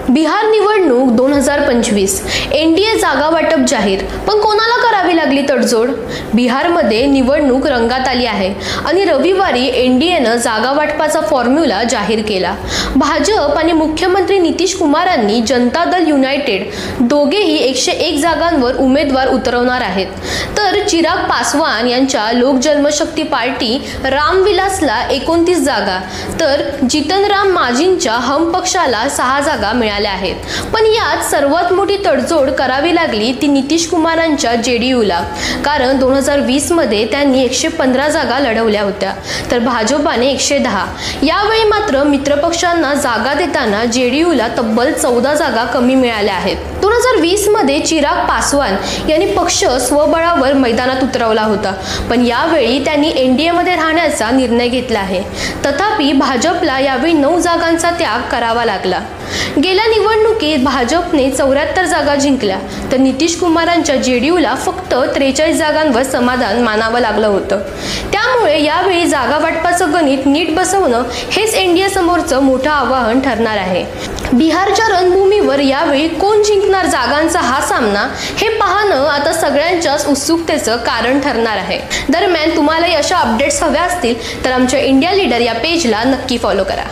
बिहार निवडणूक 2025 एनडीए जागा वाटप जाहीर, पण कोणाला करावी लागली तडजोड? बिहारमध्ये निवडणूक रंगात आली आहे आणि रविवारी एनडीएनं जागा वाटपाचा फॉर्म्युला जाहीर केला. भाजप आणि मुख्यमंत्री नितीश कुमारांनी जनता दल युनायटेड दोघेही 101 जागांवर उमेदवार उतरवणार आहेत, तर चिराग पासवान यांच्या लोक जनशक्ती पार्टी रामविलासला 29 जागा, तर जितनराम मांझींच्या हम पक्षाला 6 जागा मिळाल्या आहेत. पण यात सर्वात मोठी तडजोड करावी लागली ती नितीश कुमारांच्या जेडीयूला, कारण 2020 मध्ये त्यांनी 115 जागा लढवल्या होत्या, तर भाजपाने 110. यावेळी मात्र मित्रपक्षांना जागा देताना जेडीयूला तब्बल 14 जागा कमी मिळाल्या आहेत. 2020 मध्ये चिराग पासवान यांनी पक्ष स्वबळावर मैदानात उतरवला होता, पण यावेळी त्यांनी एनडीए मध्ये राहण्याचा निर्णय घेतला आहे. तथापि भाजपला यावेळी 9 जागांचा त्याग करावा लागला. गेल्या निवडणुकीत भाजपने 74 जागा जिंकल्या, तर नितीश कुमारांच्या जेडीयूला फक्त 43 जागांवर समाधान मानावं लागलं होतं. त्यामुळे यावेळी जागा वाटपाचं गणित नीट बसवणं हेच एनडीए समोरचं मोठं आव्हान ठरणार आहे. बिहारच्या रणभूमीवर यावेळी कोण जिंकणार जागांचा हा सामना हे पाहणं आता सगळ्यांच्याच उत्सुकतेचं कारण ठरणार आहे. दरम्यान तुम्हालाही अशा अपडेट्स हव्या असतील तर आमच्या इंडिया लीडर या पेजला नक्की फॉलो करा.